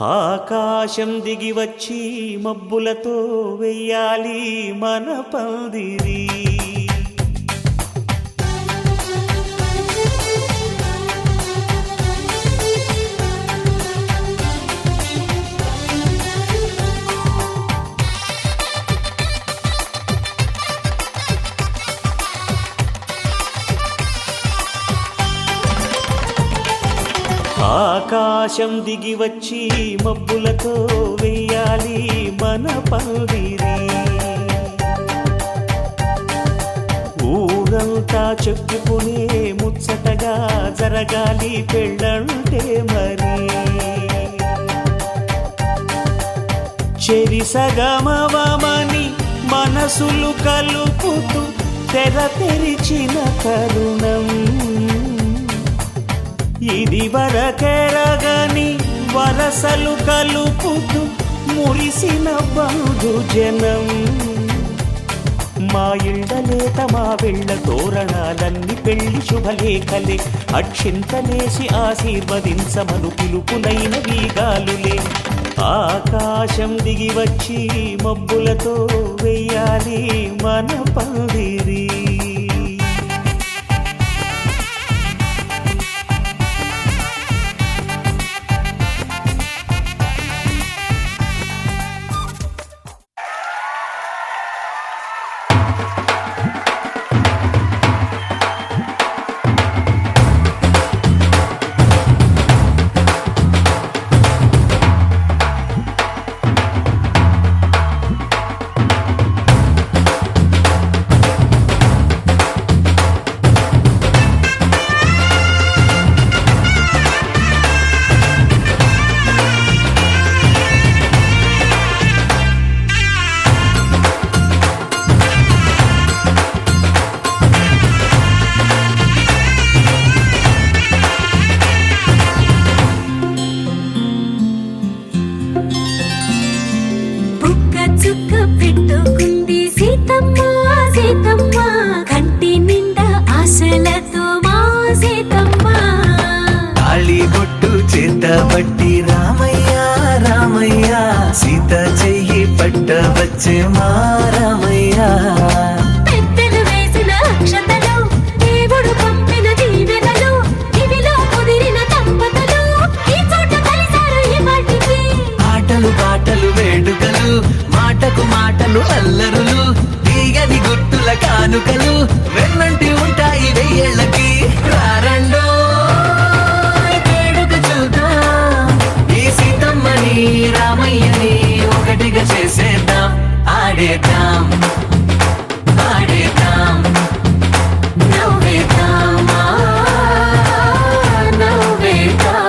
ఆకాశం దిగి వచ్చి మబ్బులతో వెయ్యాలి మన పందిరి. ఆకాశం దిగి వచ్చి మబ్బులతో వెయ్యాలి మన పందిరి. ఊరంతా చెప్పుకునే ముచ్చటగా జరగాలి పెళ్ళంటే మరి. చెరిసగమవమని మనసులు కలుపుతూ తెర తెరిచిన తరుణం ఇది వరకెరగని వరసలు కలుపుతూ మురిసిన బంధుజనం. మా ఇళ్ళలేత మా వెళ్ళ తోరణాలన్నీ పెళ్లి శుభలేఖలే. అక్షింతలేసి ఆశీర్వదించమను పిలుపునైన వీగాలులే. ఆకాశం దిగి వచ్చి మబ్బులతో వెయ్యాలి మన పందిరి. బట్టి రామయ్య రామయ్య సీత చెయ్యి పట్ట వచ్చే మా రామయ్య. పెద్దలు వేసిన అక్షతలు దేవుడు పంపిన దీవెనలు ఇవిలో కుదిరిన దంపతులు ఈ చోట కలిసారు ఈ వాటికి. ఆటలు పాటలు వేడుకలు మాటకు మాటలు అల్లరులు తీయని గుట్టుల కానుకలు వెన్నంటి ఉంటాయి వెయ్యేళ్ళకి. రారండో రామయ్యని ఒకటిగా చేసేద్దాం ఆడేద్దాం ఆడేద్దాం నవ్వేద్దాం నవ్వేద్దాం.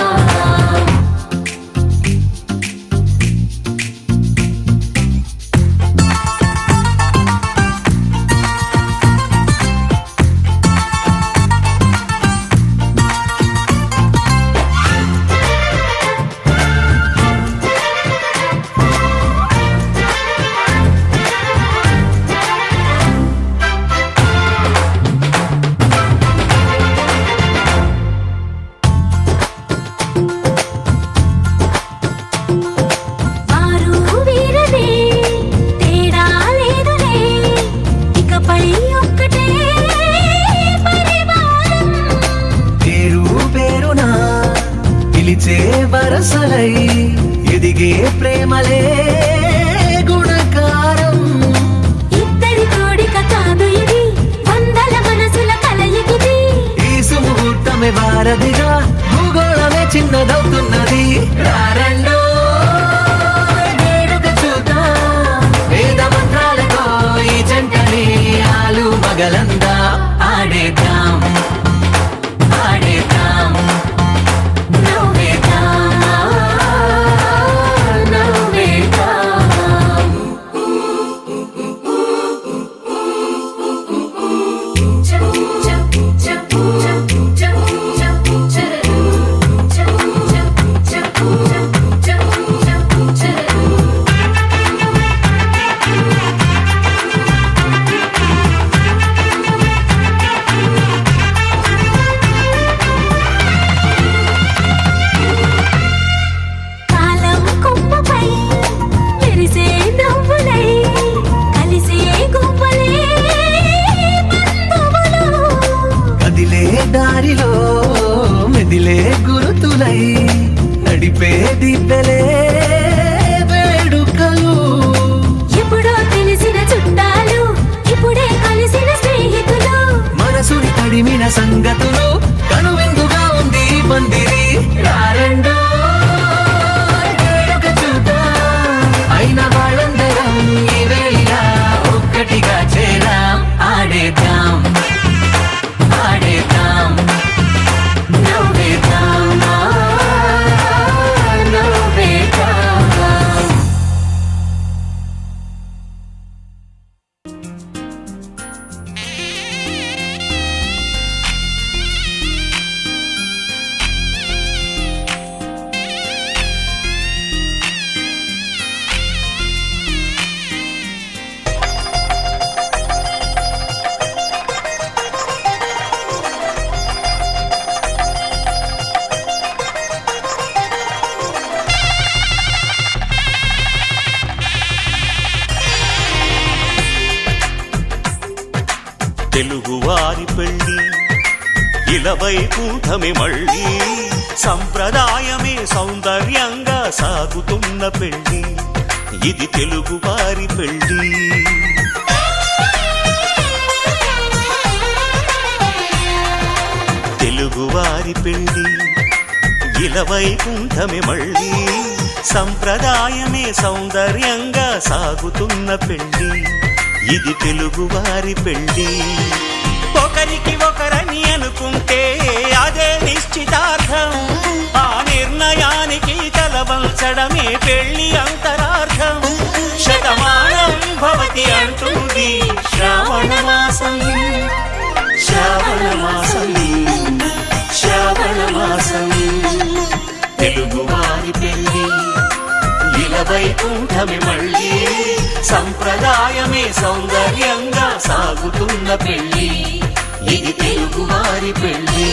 వరసలై ఎదిగే ప్రేమలే గుణకారం. ఇద్దరి కోడిక కాదు ఇది వందల మనసుల కలయికిది. ఈ సుముహూర్తమే వారధిగా భూగోళమే చిన్నదవుతున్నది. రారండో వేడుక చూద్దాం వేద మంత్రాలతో ఈ జంటని ఆలు మగలందా ఆడేద్దాం ఆడేద్దాం. Jump, jump, jump, jump, jump, jump, jump, jump, jump. దిబ్బెలే వేడుకలు. ఎప్పుడో తెలిసిన చుట్టాలు ఇప్పుడే కలిసిన స్నేహితులు మనసుని తడిమిన సంగతులు కనువిందుగా ఉంది ఈ పందిరి. రారండో వేడుక చూద్దాం, అయిన వాళ్ళందరం ఈ వేళ ఒక్కటిగా చేరాం. ఆడేద్దాం ఆడేద్దాం నవ్వేద్దాం నవ్వేద్దాం. తెలుగువారి పెళ్ళి ఇలవైకుంఠమే మళ్ళీ సంప్రదాయమే సౌందర్యంగా సాగుతున్న పెళ్ళి ఇది తెలుగువారి పెళ్ళి. తెలుగువారి పెళ్ళి ఇలవైకుంఠమే మళ్ళీ సంప్రదాయమే సౌందర్యంగా సాగుతున్న పెళ్ళి ఇది తెలుగువారి పెళ్ళి. ఒకరికి ఒకరని అనుకుంటే అదే నిశ్చితార్థం, ఆ నిర్ణయానికి తలవంచడమే పెళ్ళి అంతరార్థం. శతమానం భవతి అంటుంది శ్రావణ మాసం శ్రావణ మాసం శ్రావణ మాసం. తెలుగువారి పెళ్ళి ఇలవైకుంఠమే మళ్ళీ సంప్రదాయమే సౌందర్యంగా సాగుతున్న పెళ్ళి ఇది తెలుగువారి పెళ్ళి.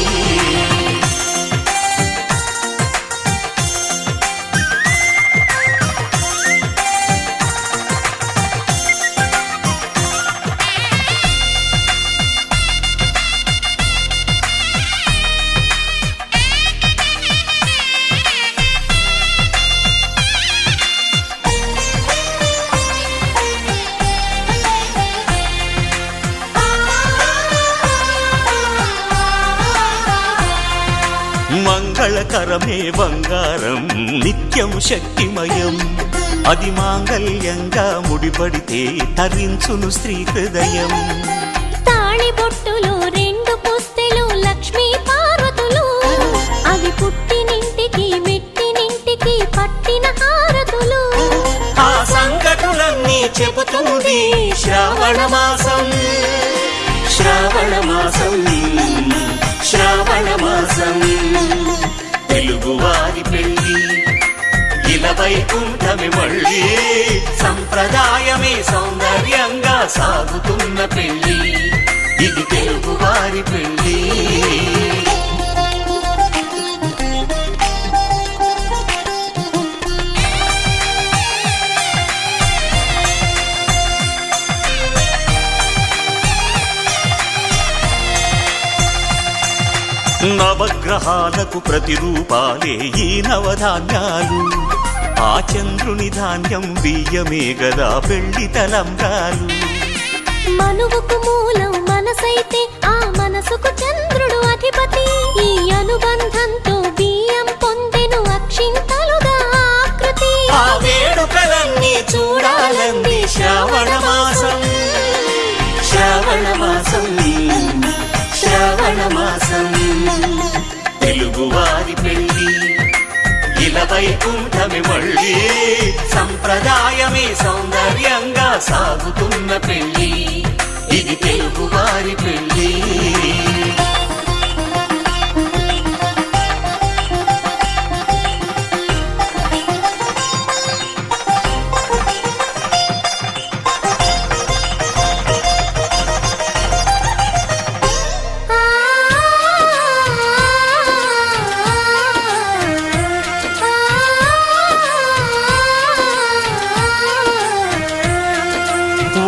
మంగళకరమే బంగారం నిత్యం శక్తిమయం, అది మాంగళ్యంగా ముడిపడితే తరించును స్త్రీ హృదయం. తాళి బొట్టులు రెండు పుస్తెలు లక్ష్మీ పార్వతులు అవి పుట్టినింటికి మెట్టినింటికి పట్టిన హారతులు. ఆ సంగతులన్నీ చెబుతుంది శ్రావణ మాసం శ్రావణ మాసం శ్రావణ మాసం. తెలుగువారి పెళ్ళి ఇలవైకుంఠమే మళ్ళీ సంప్రదాయమే సౌందర్యంగా సాగుతున్న పెళ్ళి ఇది తెలుగువారి పెళ్ళి. నవగ్రహాలకు ప్రతిరూపాలే ఈ నవధాన్యాలు, ఆ చంద్రుని ధాన్యం బియ్యమే గదా పెళ్లి తలంబ్రాలు. మనువుకు మూలం మనసైతే ఆ మనసుకు చంద్రుడు అధిపతి, ఈ అనుబంధంతో బియ్యం పొందెను అక్షింతలుగా ఆకృతి. ఆ వేడుకలన్నీ చూడాలంది శ్రావణ మాసం శ్రావణ మాసం శ్రావణ మాసం. తెలుగువారి పెళ్ళి ఇలవైకుంఠమే మళ్ళీ సంప్రదాయమే సౌందర్యంగా సాగుతున్న పెళ్ళి ఇది తెలుగువారి పెళ్ళి.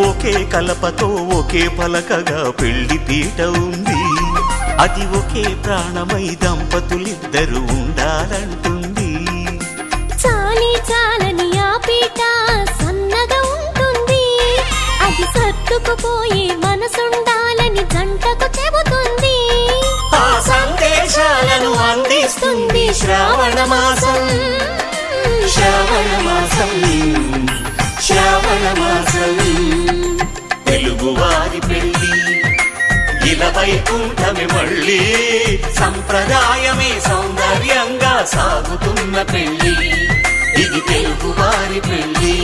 ఒకే కలపతో ఒకే పలకగా పెళ్లి పీట ఉంది, అది ఒకే ప్రాణమై దంపతులిద్దరు ఉండాలంటుంది. సర్దుకుపోయే మనసుండాలని జంటకు చెబుతుంది. ఆ సందేశాలను అందిస్తుంది శ్రావణ మాసం. శ్రావణ మాసం, శ్రావణ మాసం. తెలుగువారి పెళ్లి ఇలా వైకుంఠమే మళ్ళీ, సంప్రదాయమే సౌందర్యంగా సాగుతున్న పెళ్లి, ఇది తెలుగువారి పెళ్లి.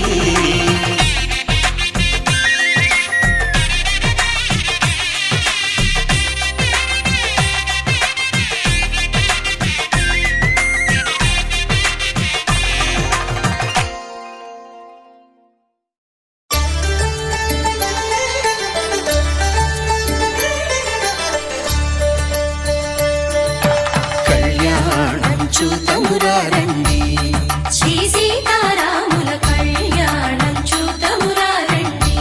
కళ్యాణం చూతమురా రండి, శ్రీ సీతారాముల కళ్యాణం చూతమురా రండి.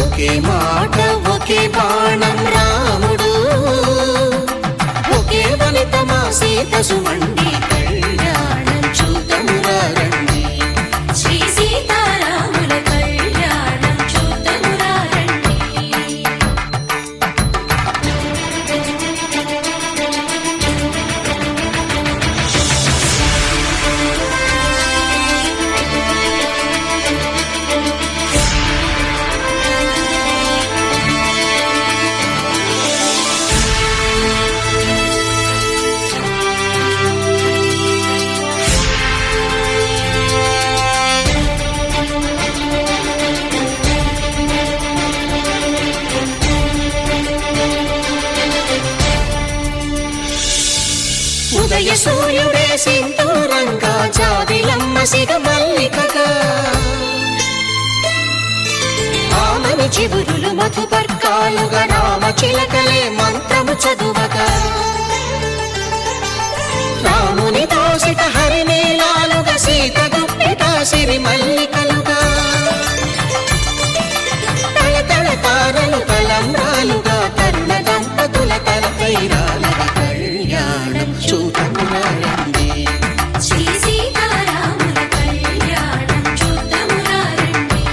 ఒకే మాట ఒకే బాణం రాముడు, ఒకే వనిత మా సీత సుమండి. కళ్యాణం చూతమురా రండి, శ్రీ సీతారాముల కళ్యాణం చూతమురా రండి. ఉదయ సూర్యుడే సింధూరంగా, జాబిలమ్మ సిగ మల్లికగా, ఆమని చివురులు మధుపర్కాలుగా, రామ చిలకలే మంత్రము చదువగా, రాముని దోసిట హరినీలాలుగా, సీత గుప్పిట సిరి మల్లికలుగా, తల తల తారలు తలంబ్రాలుగా, తరుణ దంపతుల తలపైరాలుగా. కళ్యాణం చూతమురా రండి, శ్రీ సీతారాముల కళ్యాణం చూతమురా రండి.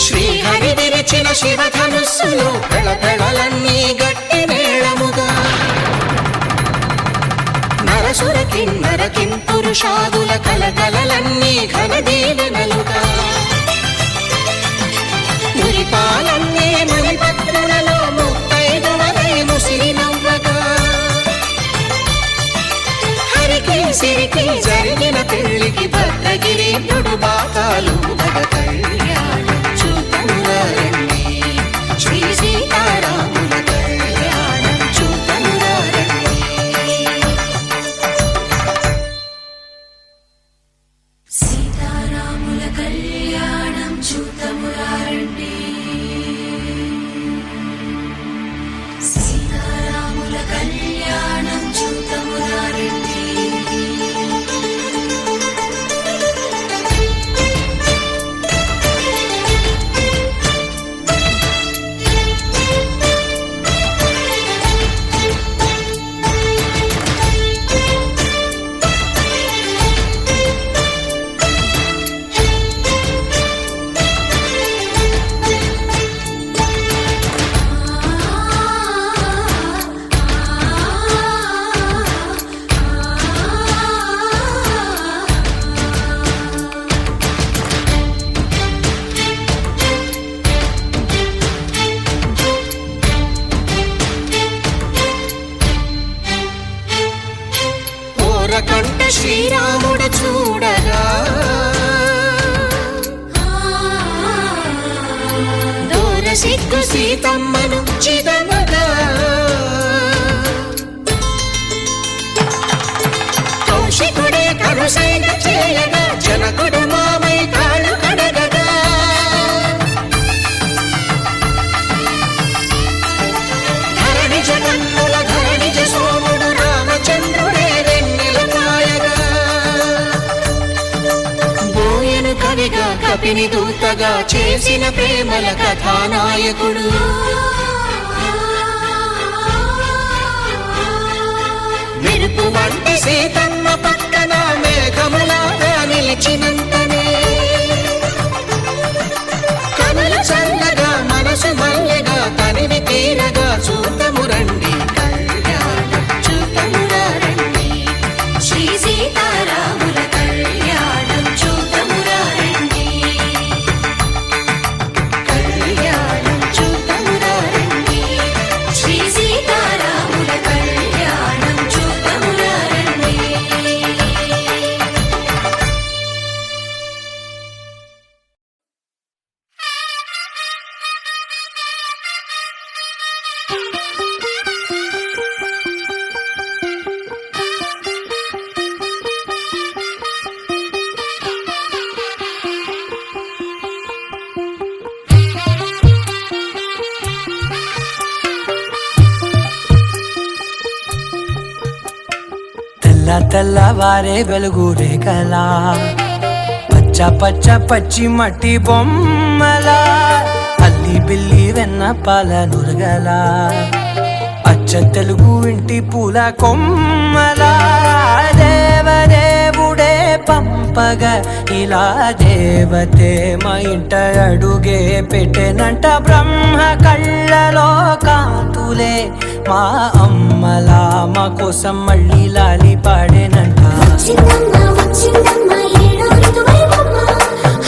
శ్రీహరి విరిచిన శివధనుస్సులు పెళపెళలన్నీ గట్టి మేళముగా, నరసుర కిన్నర కింపురుషాదుల కలకలలన్నీ ఘన దీవెనలుగా, మురిపాలన్నీ మణిపత్రులలో ముత్తైదువలై ముసిరి నవ్వగా, హరికి సిరికి జరిగిన పెళ్లికి భద్రగిరీంద్రుడు బాకాలు మగ. కళ్యాణం చూతమురా రండి, శ్రీ సీతారాముల కళ్యాణం చూతమురా రండి. సీతారాముల కళ్యాణం చూతమురా రండి. సీతారాముల కళ్యాణం చూతమురా రండి. కంట శ్రీరాముడు చూడగా, దూర సిగ్గు సీతమ్మను చిదమగా, కౌశికుడే కరుసైన చేయగా, జనకుడు మామై కాళ్ళు కడగగా, ధరణి జగన్నుల ధరణిజ సోముడు రామచంద్రుడే తీపిని దూతగా చేసిన ప్రేమల కథానాయకుడు. మెరుపు వంటి సీతమ్మ పక్కన మేఘములాగా నిలిచినంతనే కనులు చల్లగా మనసు మల్లెగా తనివి తీరగా చూతము రండి కళ్యాణం చూతమురా రండి. శ్రీ సీతారాముల కళ్యాణం చూతమురా రండి. కళ్యాణం చూతమురా రండి. శ్రీ సీతారాముల కళ్యాణం చూతమురా రండి. తెల్లవారే వెలుగు రేఖలా పచ్చ పచ్చ పచ్చి మట్టి బొమ్మలా అల్లి బిల్లి వెన్న పాల నురగలా అచ్చ తెలుగు ఇంటి పూల కొమ్మలా దేవదేవుడే పంపగా ఇలా దేవతే మా ఇంట అడుగే పెట్టెనంట. బ్రహ్మ కళ్ళలో కాంతులే మా అమ్మలా మా కోసం మళ్ళీ లాలి పాడేనంట. వచ్చిందమ్మ వచ్చిందమ్మ ఏడో ఋతువైవమ్మ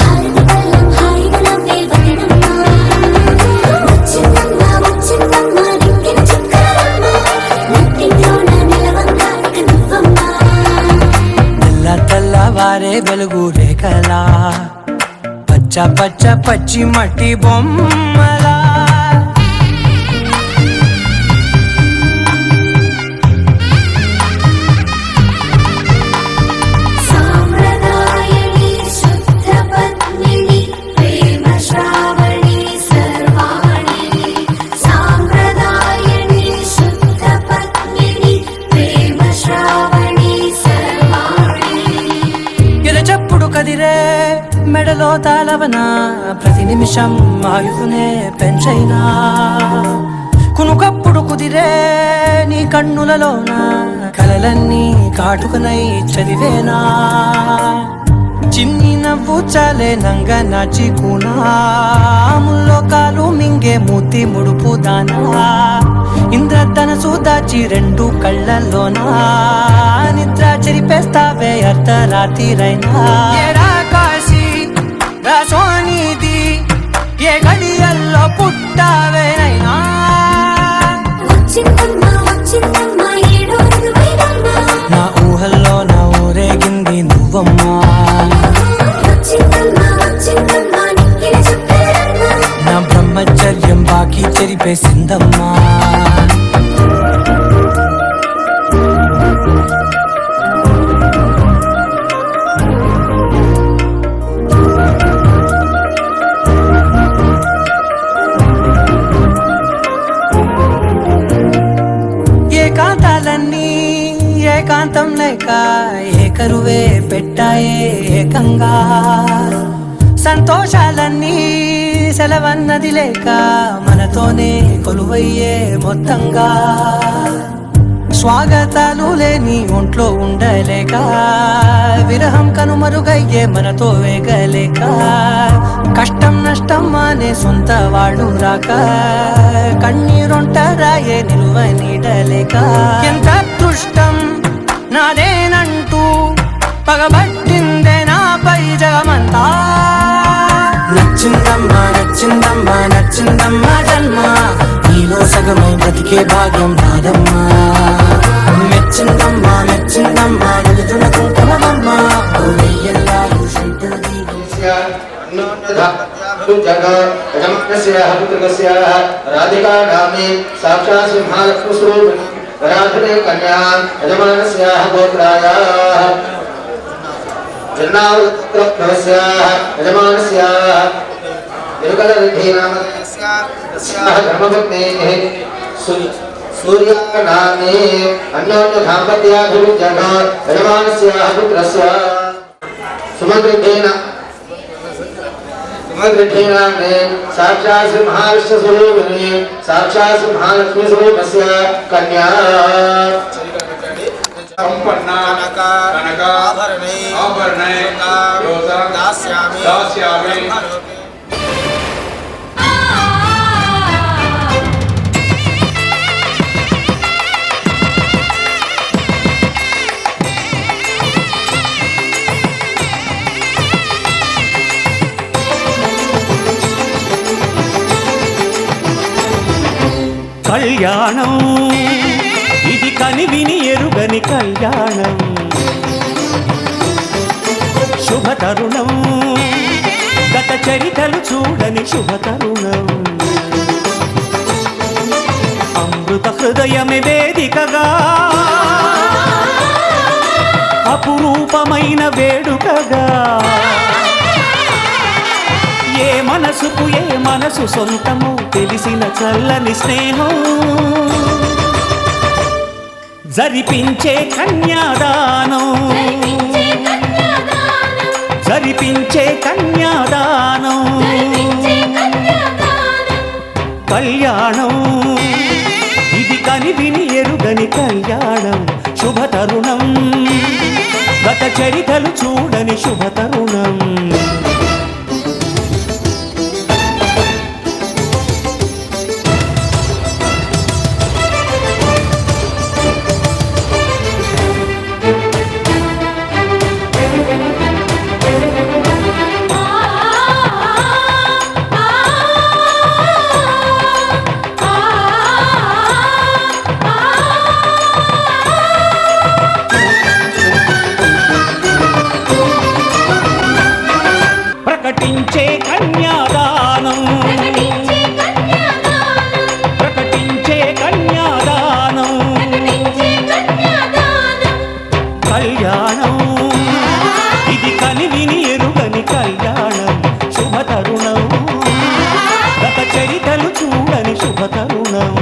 హారతి పళ్ళం హాయిగా నవ్వే వదనమ్మ. వచ్చిందమ్మ వచ్చిందమ్మ దిక్కిన చుక్కలమ్మ నట్టింట్లోన నిలవంగా ఇక నువ్వమ్మ. తెల్లవారే వెలుగు రేఖలా పచ్చ పచ్చ పచ్చి మట్టి బొమ్మలా. సాంప్రదాయని శుద్ధ పద్మిని ప్రేమ శ్రావణి సర్వాణి. సాంప్రదాయని శుద్ధ పద్మిని ప్రేమ శ్రావణి సర్వాణి. ఎరచప్పుడు కదిరే మెడలో తాళవన ప్రతి నిమిషం ఆయుధునే పెంచైనా కునుకప్పుడు కుదిరే నీ కన్నులలోన కలలన్నీ కాటుకనై చదివేనా. చిన్ని నవ్వు చాలే నంగ నాచి కూనాముల్లో కాలు మింగే మూతి ముడుపు దానా. ఇంద్రధనసు దాచి రెండు కళ్ళల్లోనా నిద్ర చెరిపేస్తావే అర్ధరాత్రిరైనా. ఏడా కాశీ రాసోనిది ఏ గడియల్లో పుట్టావేనైనా. వచ్చిందమ్మ వచ్చిందమ్మ ఏడో ఋతువైవమ్మ నా ఊహల్లో నా ఊరేగింది నువ్వమ్మా. వచ్చిందమ్మ వచ్చిందమ్మ నిక్కిన చుక్కలమ్మ. నా బ్రహ్మచర్యం బాకీ చెరిపేసిందమ్మా. ఏకాంతాలన్నీ ఏకాంతం లేక ఏకరువే పెట్టాయే ఏకంగా. సంతోషాలన్నీ సెలవన్నది లేక మనతోనే కొలువయ్యే మొత్తంగా. స్వాగతాలు లేని ఒంట్లో ఉండలేక విరహం కనుమరుగయ్యే మనతో వేగలేక. కష్టం నష్టం అనే సొంత వాళ్ళు రాక కన్నీరొంటరాయే నిలువ నీడలేక. ఎంత అదృష్టం నాదేనంటూ పగబట్టిందే నాపై జగమంతా. నచ్చిందమ్మా నచ్చిందమ్మా నచ్చిందమ్మా జన్మ నీలో సగమై బ్రతికే భాగ్యం నాదమ్మా. మెచ్చిందమ్మా మెచ్చిందమ్మా ఎదుగున కుంకుమమ్మా వెయ్యల్లాలు శంకర దీపం. राधिका नामे साक्षात् सिंहालक्ष्मीस्वरूपिणी वराधने कन्या यजमानस्याः गोत्रायाः जन्नावृत्रस्याः यजमानस्याः तिरुकलरिधीनामस्याः धर्मपत्नेः सूर्या नामे अन्योन्य दाम्पत्याभिरुच्यः यजमानस्याः पुत्रस्य सुमन्त्रितेन सुमदृढीनाम्ने साक्षात् श्री महाविष्णुस्वरूपिणी साक्षात् श्री महालक्ष्मी स्वरूपस्य कन्या संपन्न कनक आभरणे दास्यामि కళ్యాణం ఇది కనివిని ఎరుగని కళ్యాణం శుభతరుణం గత చరితలు చూడని శుభతరుణం అమృత హృదయమే వేదికగా అపురూపమైన వేడుకగా ఏ మనసుకు ఏ మనసు సొంతము తెలిసిన చల్లని స్నేహం జరిపించే కన్యాదానం జరిపించే కన్యాదానం కళ్యాణం ఇది కనివిని ఎరుగని కళ్యాణం శుభతరుణం గత చరితలు చూడని శుభతరుణం ప్రకటించే కన్యాదానం ప్రకటించే కన్యాదానం కళ్యాణం ఇది కనివిని ఎరుగని కళ్యాణం శుభతరుణం గత చరితలు చూడని శుభతరుణం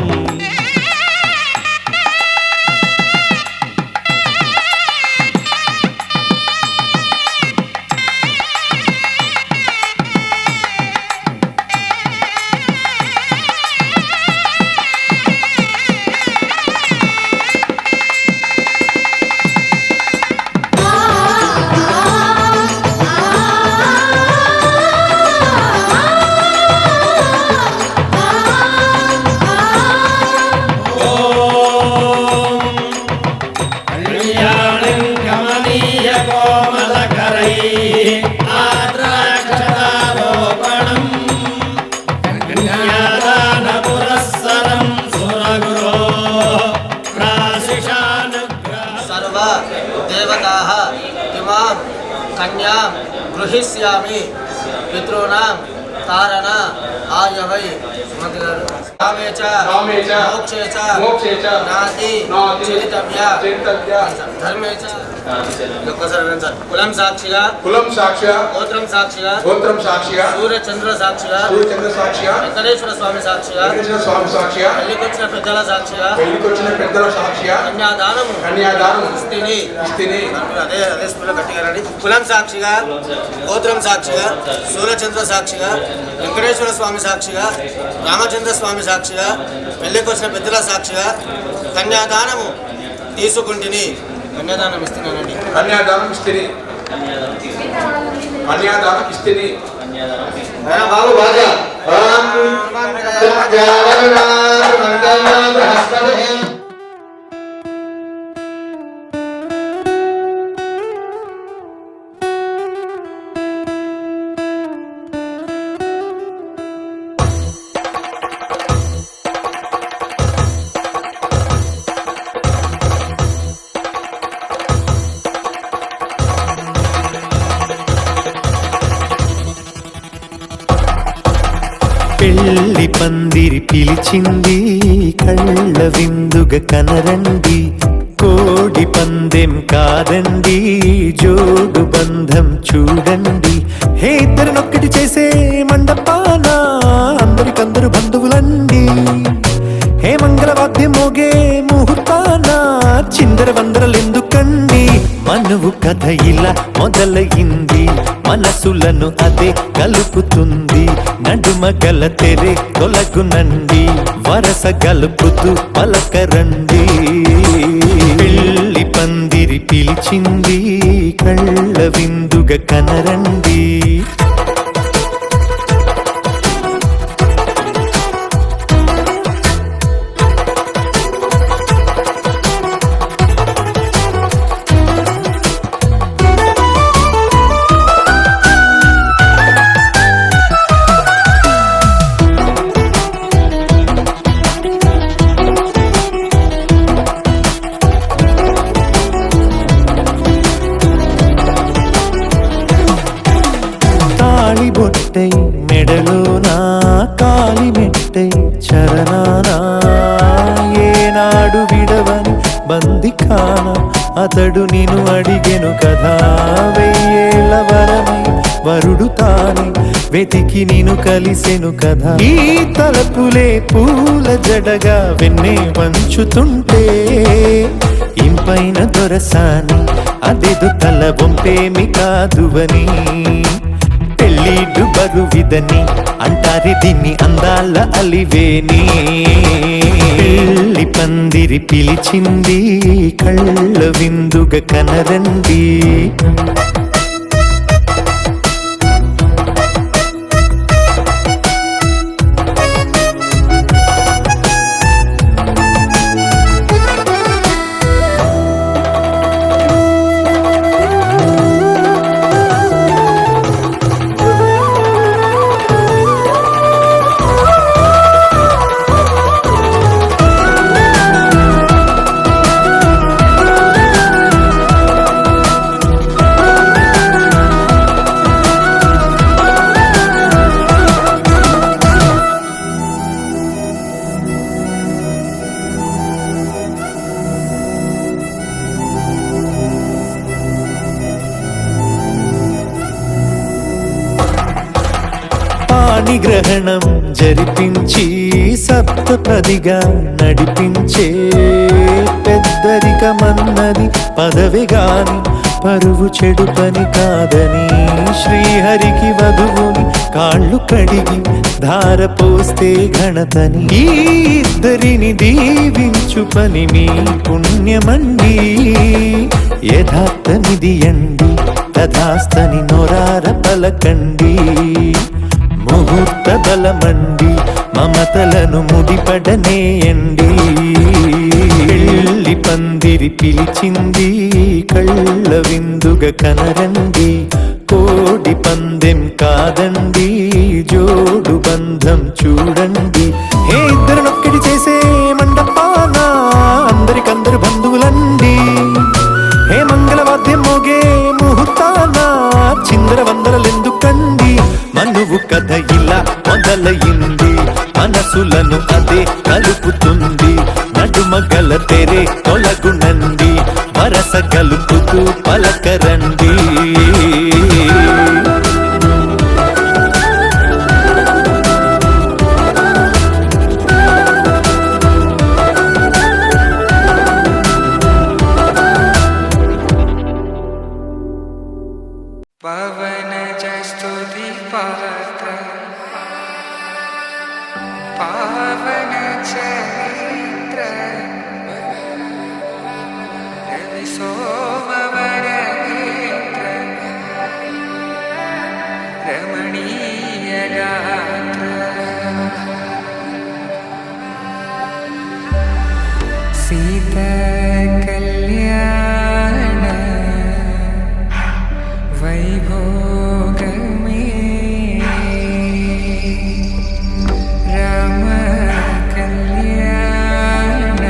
देवताः इमां कन्यां गृहीष्यामि पितॄणां तारण आयवै कामे च मोक्षे च नाति चरितव्या धर्मे च कुलं साक्षिगा गोत्रं साक्षिगा सूर्यचंद्र साक्षिगा వెంకటేశ్వర స్వామి సాక్షిగా పెళ్లికొచ్చిన పెద్దల సాక్షిగా కన్యాదానము ఇస్తిని అదే స్కూల్లో గట్టిగా రండి కులం సాక్షిగా గోత్రం సాక్షిగా సూర్యచంద్ర సాక్షిగా వెంకటేశ్వర స్వామి సాక్షిగా రామచంద్ర స్వామి సాక్షిగా పెళ్లికొచ్చిన పెద్దల సాక్షిగా కన్యాదానము తీసుకుంటుని కన్యాదానం ఇస్తున్నానండి కన్యాదానం ఇస్తిని బాబు బాగా పెళ్లి పందిరి పిలిచింది కళ్ళ విందుగ కనరండి కోడి పందెం కాదండి జోడు బంధం చూడండి హే ఇద్దరినొక్కటి చేసే మండపాన అందరికందరు బంధువులండి హే మంగళవాద్యం మోగే ముహూర్తాన చిందర వందరలెందుకండి మనువు కథ ఇలా మొదలయింది, మనసులను అదే కలుపుతుంది. నడుమ గల తెరే తొలగునండి, వరస గలుపుతూ పలకరండి. పెళ్లి పందిరి పిలిచింది, కళ్ళ విందుగా కనరండి. బొట్టై మెడలోనా, కాలి మెట్టై చరణానా, ఏనాడు విడవని బందిఖాన అతడు నిన్ను అడిగెను కదా. వెయ్యేళ్ళ వరమై వరుడు తానే వెతికి నిన్ను కలిసెను కదా. ఈ తలపులే పూల జడగా వెన్నే వంచుతుంటే, ఇంపైన దొరసాని అదెదు తల బొంపేమి కాదువని. పెళ్ళిడు బరువిదని అంటారే దీన్ని అందాల అలివేని. పెళ్లి పందిరి పిలిచింది, కళ్ళ విందుగా కనరండి. గ్రహణం జరిపించి సప్తపదిగా నడిపించే, పెద్దరికమన్నది పదవి గాని పరువు చెడు పని కాదని. శ్రీహరికి వధువుని కాళ్ళు కడిగి ధార పోస్తే ఘనతని. ఈ ఇద్దరిని దీవించు పని మీ పుణ్యమండి. యథార్థనిది అండి, తథాస్తని నొరార పలకండి. ముహూర్త బలమండి, మమతలను ముడిపడనేయండి. పెళ్లి పందిరి పిలిచింది, కళ్ళ విందుగా కనరండి. కోడి పందెం కాదండి, జోడు బంధం చూడండి. హే ఇద్దరినొక్కటి చేసే మండపాన అందరికందరు బంధువులండి. హే మంగళవాద్యం మోగే ముహూర్తాన చిందర వందరలెందుకండి. మనువు కథ ఇలా మొదలయింది, మనసులను అదే కలుపుతుంది. నడుమ గల తెరే తొలగునండి, వరస కలుపుతూ పలకరండి. పవన జస్తుతి పాత్ర పావన చరిత్ర రవి సోమవర నేత్ర రమణీయ గాత్ర సీత కళ్యాణ వైభోగమే రామ కళ్యాణ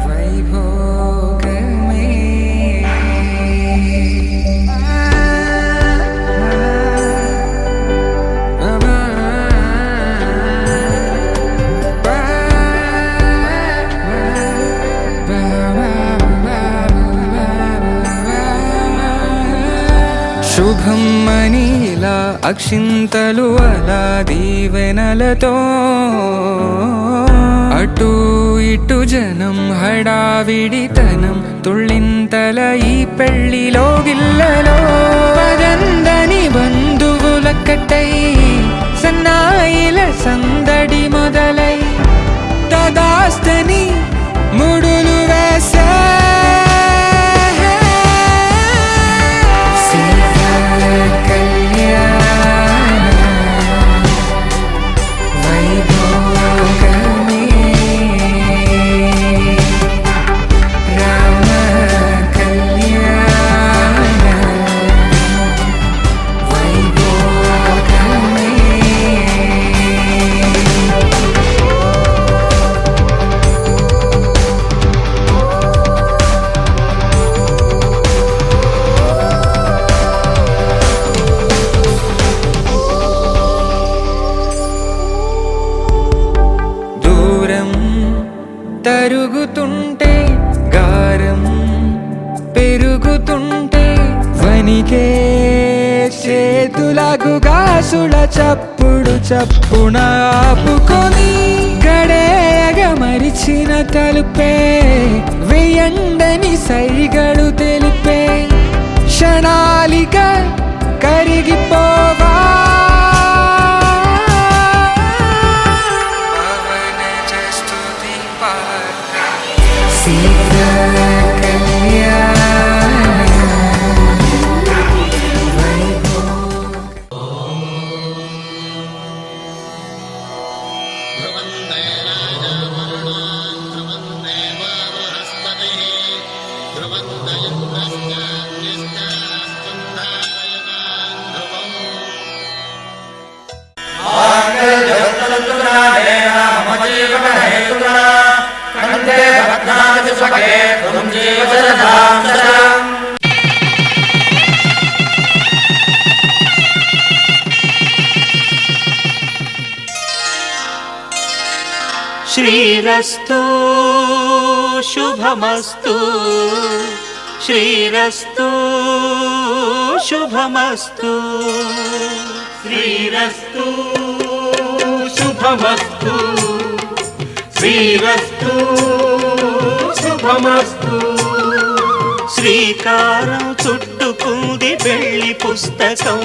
వైభోగమే. శుభం మనీలా అక్షింతలు అలా దీవెనలతో అటు ఇటు జనం హడావిడితనం తుళ్ళింతల ఈ పెళ్లిలో గిల్లలో పదందని బంధువులక్కటై సన్నాయిల సందడి మొదలై తదాస్తని ముడులు వేసే తరుగుతుంటే గారం పెరుగుతుంటే వనికే చేతులకు గాసుల చప్పుడు చప్పున ఆపుకొని గడేయగ మరిచిన తలుపే వేయండని సైగడు తెలిపే క్షణాలిక కరిగిపోవా శ్రీరస్తు శుభమస్తు శ్రీరస్తు శుభమస్తు శ్రీరస్తు శుభమస్తు శ్రీరస్తు శుభమస్తు శ్రీకారం చుట్టుకుంది పెళ్లి పుస్తకం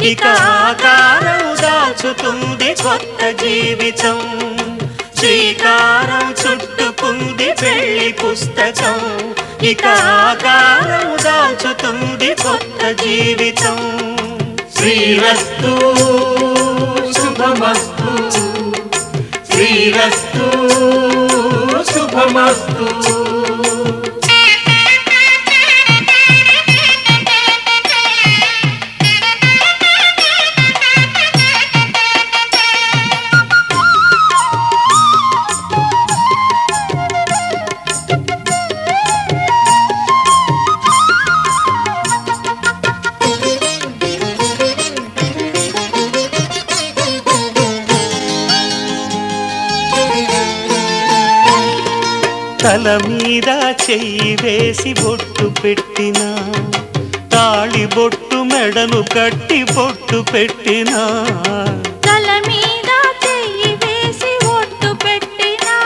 ఇక ఆకారం దాచుతుంది కొత్త జీవితం శ్రీకారం చుట్టుకుంది పెళ్లి పుస్తకం ఇక ఆకారం దాచుతుంది కొత్త జీవితం శ్రీరస్తు శుభమస్తు శ్రీరస్తు శుభమస్తు తల మీద చెయ్యి వేసి బొట్టు పెట్టినా తాళి బొట్టు మెడను కట్టి బొట్టు పెట్టినా తల మీద చెయ్యి వేసి బొట్టు పెట్టినా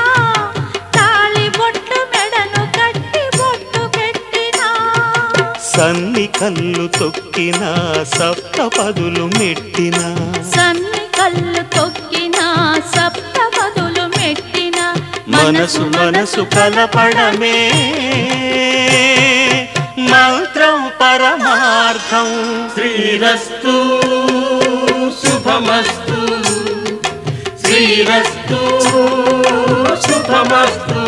తాళి బొట్టు మెడను కట్టి బొట్టు పెట్టినా సన్ని కళ్ళు తొక్కినా సప్త పదులు మెట్టినా సన్ని కళ్ళు తొక్కినా సప్త పదులు మెట్టినా మనసు మనసు కలపడమే మంత్రం పరమార్థం శ్రీరస్తు శుభమస్తు శ్రీరస్తు శుభమస్తు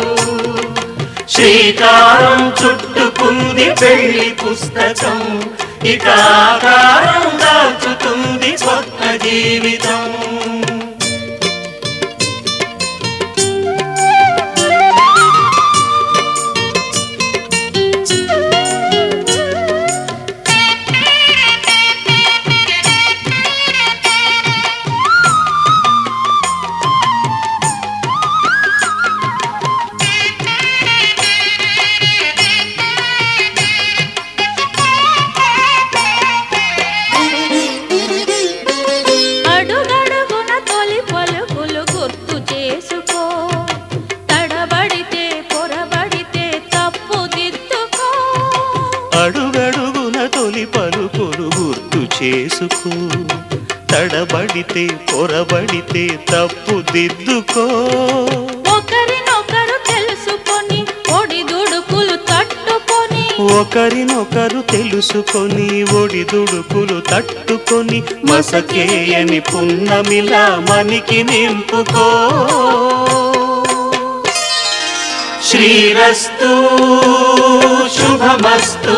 శ్రీకారం చుట్టుకుంది పెళ్లి పుస్తకం ఇక ఆకారం దాచుతుంది కొత్త జీవితం అడుగడుగు తడబడితే పొరబడితే తప్పు దిద్దుకో. ఒకరినొకరు తెలుసుకొని ఒడిదుడుకులు తట్టుకొని ఒకరినొకరు తెలుసుకొని ఒడిదుడుకులు తట్టుకొని మసకేయని పున్నమిలా మనికి నింపుకో. శ్రీరస్తు శుభమస్తు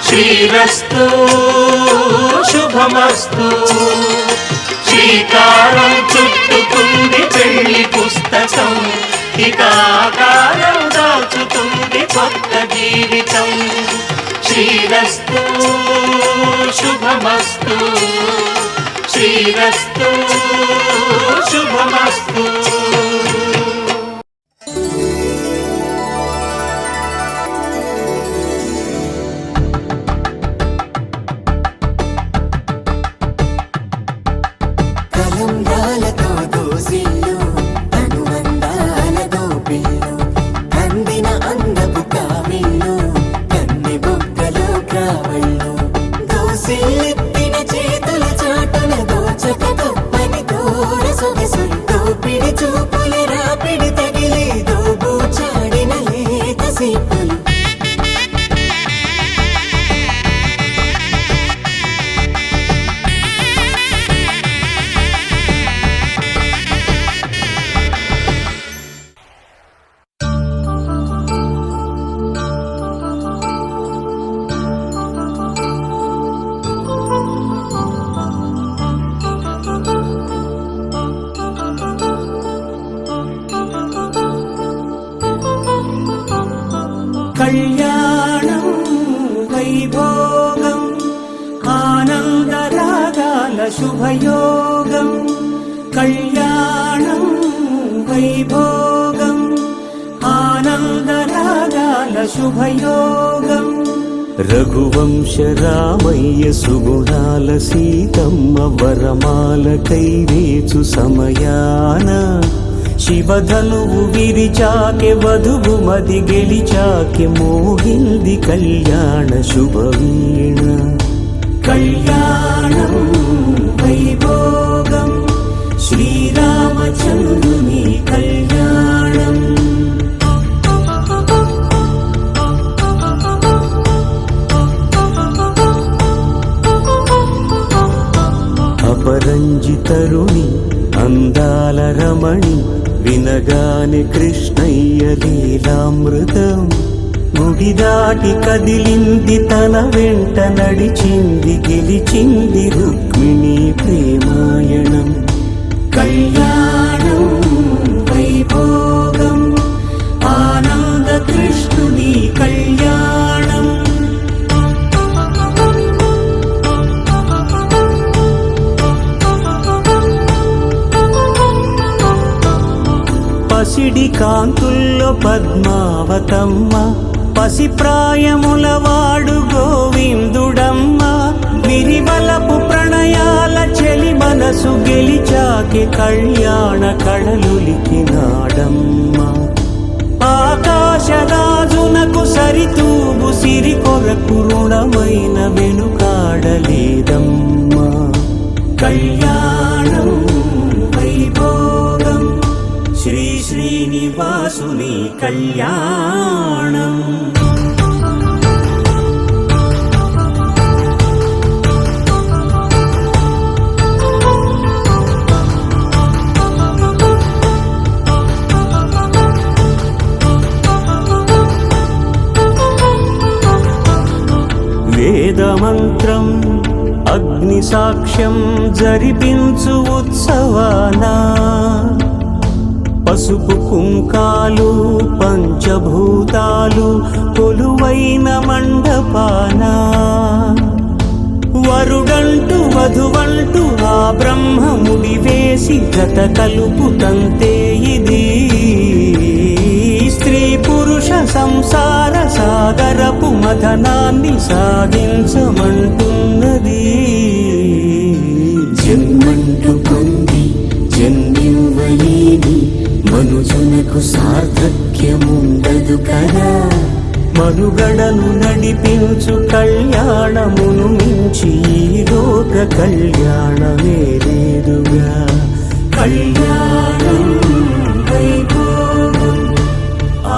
శ్రీరస్తు శుభమస్తు. శ్రీకారం చుట్టుకుంది పెళ్లి పుస్తకం, ఇక ఆకారం దాచుతుంది కొత్త జీవితం. శ్రీరస్తు శుభమస్తు శ్రీరస్తు శుభమస్తు. కలంబ్రాలతో దోసిళ్ళు అనుబంధాలతో పిల్లు అందిన అందపు కావిళ్ళు కన్ని బుగ్గలు క్రావళ్ళు దోసిళ్ళెత్తిన చేతుల చాటున దోచక తప్పని దూర సొగసులు దోపిడి చూపుల రాపిడి తగిలి దోబూచాడిన లేత సీపులు. కళ్యాణం వైభోగం ఆనందరాగాల శుభయోగం. కళ్యాణం వైభోగం ఆనందరాగాల శుభయోగం. రఘువంశ రామయ్య సుగుణాల సీతమ్మ వరమాల కైవేచు సమయాన శివధనువు విరిచాకె వధువు మది గెలిచాకె మోహింది కళ్యాణ శుభవీణ. కళ్యాణం వైభోగం శ్రీరామచంద్రుని కళ్యాణం. అపరంజి తరుణి అందాల రమణి వినగాని కృష్ణయ్య లీలామృతం. గుడి దాటి కదిలింది తన వెంట నడిచింది గెలిచింది రుక్మిణి ప్రేమాయణం. కళ్యాణం వైభోగం ఆనంద కృష్ణుని కళ్యాణం. పసిడి కాంతుల్లో పద్మావతమ్మ పసిప్రాయముల వాడు గోవిందుడమ్మ. విరివలపు ప్రణయాల చెలి మనసు గెలిచాకే కళ్యాణ కళలులికినాడమ్మ. ఆకాశరాజునకు సరితూగు సిరి కొరకు రుణమైన వెనుకాడలేదమ్మా. కళ్యాణం వైభోగం శ్రీ శ్రీనివాసుని కళ్యాణం. వేదమంత్రం అగ్ని సాక్ష్యం జరిపించు ఉత్సవానా. పసుపు కుంకాలు పంచభూతాలు కొలువైన మండపాన. వరుడంటూ వధువంటూ ఆ బ్రహ్మముడి వేసి జత కలుపుతంతే ఇది. స్త్రీ పురుష సంసార సాగరపు మథనాన్ని సాగించమంటున్నది. జన్మంటూ పొంది జన్మివ్వలేని మనుజునకు సార్థక్యముండదు కదా. మనుగడను నడిపించు కళ్యాణమును మించి ఈ లోక కళ్యాణమే లేదుగా. కళ్యాణం వైభోగం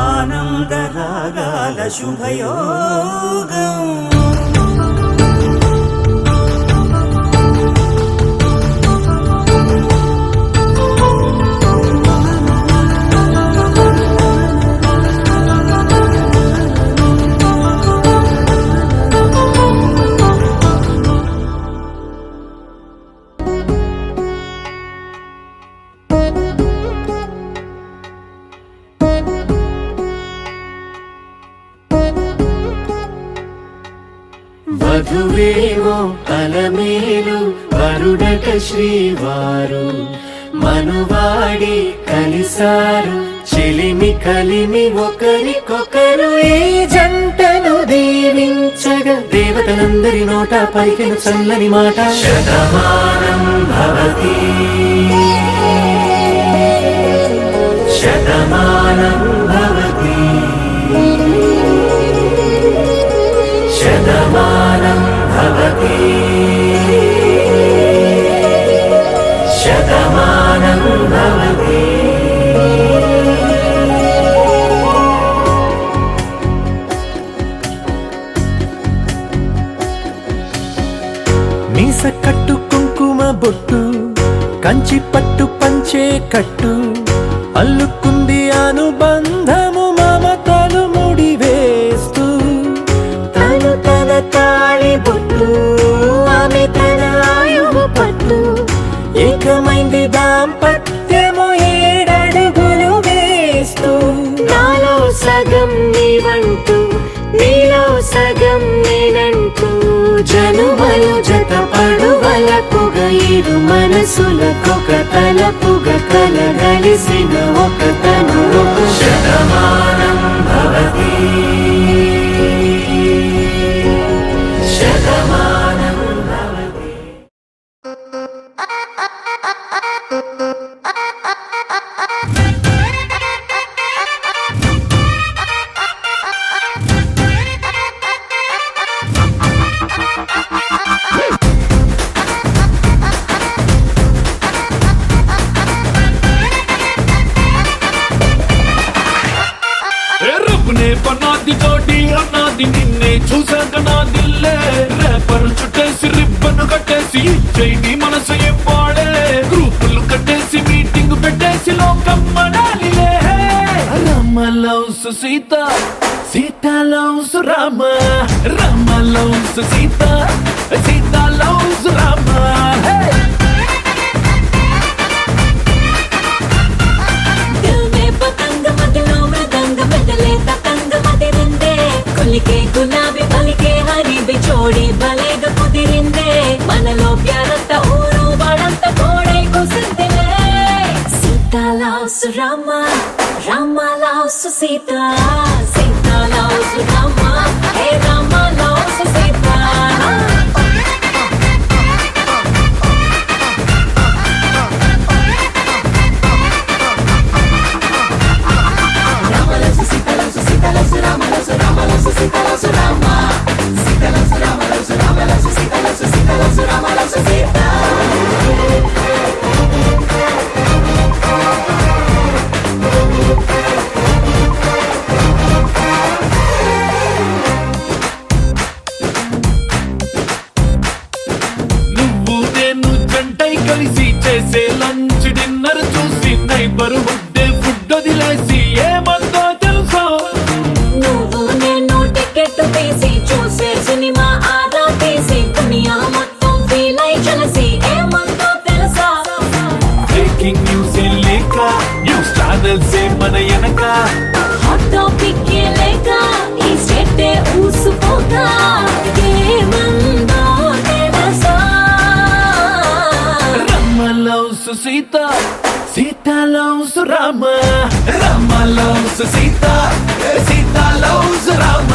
ఆనందరాగాల శుభయోగం. వధువేమో అలమేలు వరుడట శ్రీవారు మనువాడి కలిసారు చెలిమి కలిమి ఒకరికొకరు ఈ జంటను దీవించగా దేవతలందరి నోట పలికిన చల్లని మాట శతమానం భవతి శతమానం భవతి శతమానం భవతి శతమానం భవతి. మీస కట్టు కుంకుమ బొట్టు కంచి పట్టు పంచే కట్టు అల్లుకుంది అనుబంధము మమతలు ముడివేస్తూ తను తన తాళి బొట్టు ఆమె తన ఆయువు పట్టు ఏకమైంది దాంపత్యము 7 అడుగులు వేస్తూ నాలో సగం నీవంటూ నీలో సగం నేనంటూ జనుమలు జత పడువలపుగ ఇరు మనసులకొక తలపుగ కలగలిసిన ఒక తను శతమానం భవతి శతమానం భవతి. రబ్బునే పన్నాది తోటి అన్నాది నిన్నే చూసాక నా దిల్లే రేపరు చుట్టేసి రిబ్బను కట్టేసి చైని మనసు ఎప్పాడే గ్రూపులు కట్టేసి మీటింగ్ పెట్టేసి లోకం మనాలిలే. Rama loves Sita Sita loves Rama Rama loves Sita Sita loves Rama. కొలికే గులాబీ పలికే హరి బిచోడి భలేగా కుదిరిందే మనలో ప్యారంత ఊరు వాడంత కోడై కుసిందిలే. Sita loves Rama Rama loves Sita Sita loves Rama hey Rama loves Sita. నువ్వు నేను జంటై కలిసి చేసే లంచ్ డిన్నర్ చూసి నైబర్ హుడ్డే ఫుడ్ వదిలేసి ఏమందో తెలుసా. నువ్వు నేను టికెట్ తీసి చూసే సినిమా ఆదా తీసి దునియా మొత్తం ఫీల్ అయి చలసి ఏమందో తెలుసా. బ్రేకింగ్ న్యూస్ లేక న్యూస్ ఛానల్స్ మన వెనక హాట్ టాపిక్ లేక ఈ స్టేట్ ఊసుకోగా ఏమందో తెలుసా. Rama loves Sita Sita loves Rama Rama loves Sita Sita loves Rama.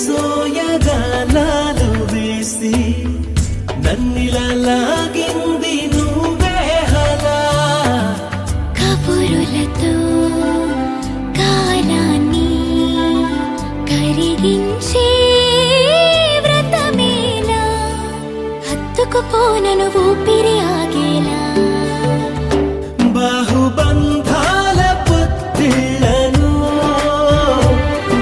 సోయగానాలు వేసి నన్నిలా లాగింది నువ్వే హలా కబురులతో కాలాన్ని కరిగించే వ్రతమేలా హత్తుకుపోనను ఊపిరి ఆగేలా బాహుబంధాల పొత్తిళ్లను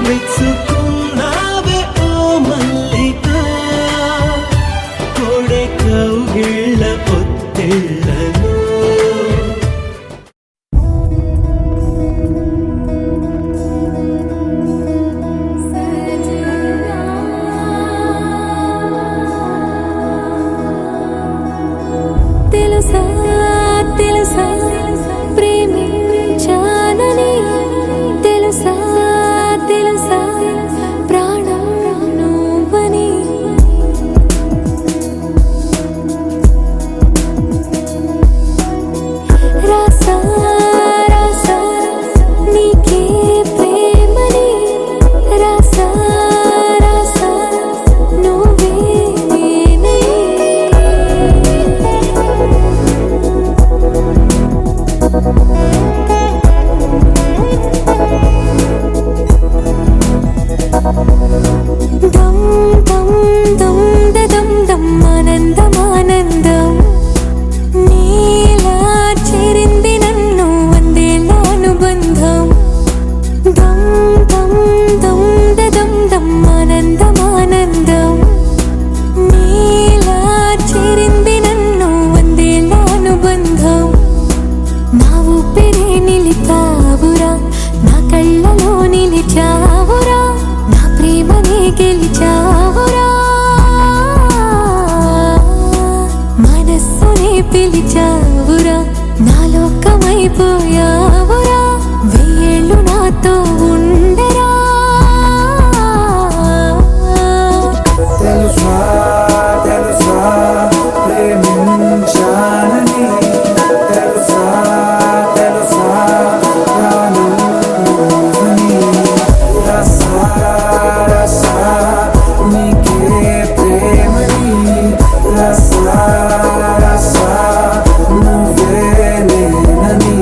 వెచ్చుకున్నావే ఓ మల్లిక కోడె కౌగిళ్ళ పొత్తిళ్లను తెలుసా తెలుసా ప్రేమించానని తెలుసా తెలుసా ప్రాణం నువ్వని రాసా రాసా నీకే ప్రేమని రాసా రాసా నువ్వే నేనే దం దం దం దం దం ఆనందం ఆనందం నీలా చేరింది నన్ను వందేళ్ళ అనుబంధం దం దం దం దం దం ఆనందం ఆనందం నీలా చేరింది నన్ను వందేళ్ళ అనుబంధం నా ఊపిరే నిలిపావురా నా కళ్ళలో నిలిచావురా నా ప్రేమనే గెలిచావురా మనస్సునే పిలిచావురా నా లోకమైపోయావురా వెయ్యేళ్ళు నాతో ఉండరా తెలుసా తెలుసా ప్రేమించానని తెలుసా తెలుసా ప్రాణం నువ్వని రసా రసా నీకే ప్రేమని రసా రసా నువ్వే నేనని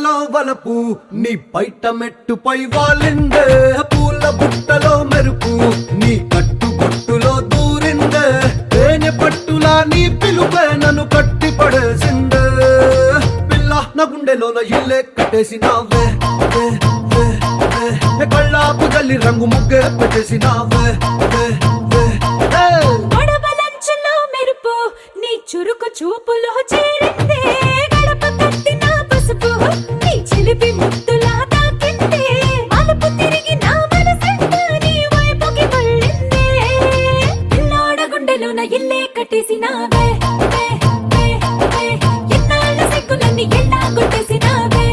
నాలో వలపు నీ బయట మెట్టుపై వాలిందే పూల బుట్టలో మెరుపు నీ కట్టు బొట్టులో దూరిందే తేనె పట్టులా నీ పిలుపే నన్ను కట్టి పడేసిందే పిల్ల నా గుండెలోన ఇల్లే కట్టేసినావే కళ్ళాపు జల్లి రంగు ముగ్గే పెట్టేసినావే గొడవలంచులో మెరుపు నీ చురుకు చూపులో చేరిందే గడప కట్టిన పసుపు నీ చిలిపి ముద్దులా తాకిందే మలుపు తిరిగి నా మనసంతా నీ వైపుకి మళ్ళిందే పిల్లోడ గుండెలోన ఇల్లే కట్టేసినావే ఎన్నాళ్ళ సిగ్గులన్నీ ఎల్లా కొట్టేసినావే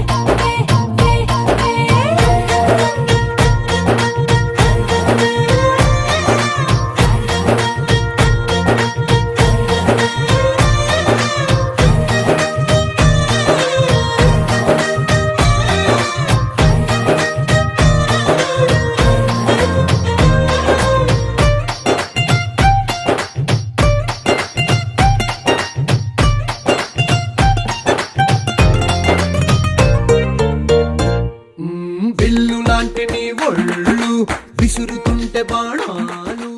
బిల్లు లాంటి నీ ఒళ్ళు విసురుతుంటే బాణాలు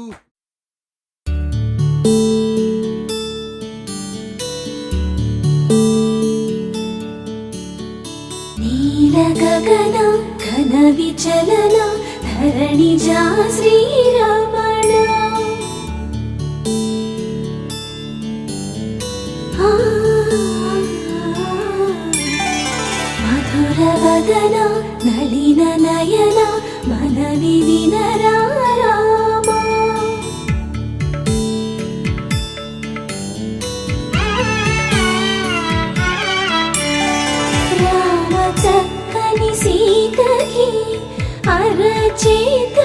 నీల గగన ఘన విచలన ధరణిజా శ్రీరమణ మధుర వదన నళిన నయన మనవి వినరా రామా రామ చక్కని సీతకి అరచేత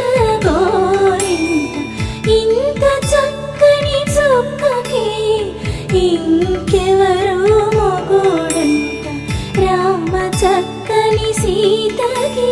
గోరింట ఇంత చక్కని చుక్కకి ఇంకెవరు మొగుడంట రామ చక్కని సీతకి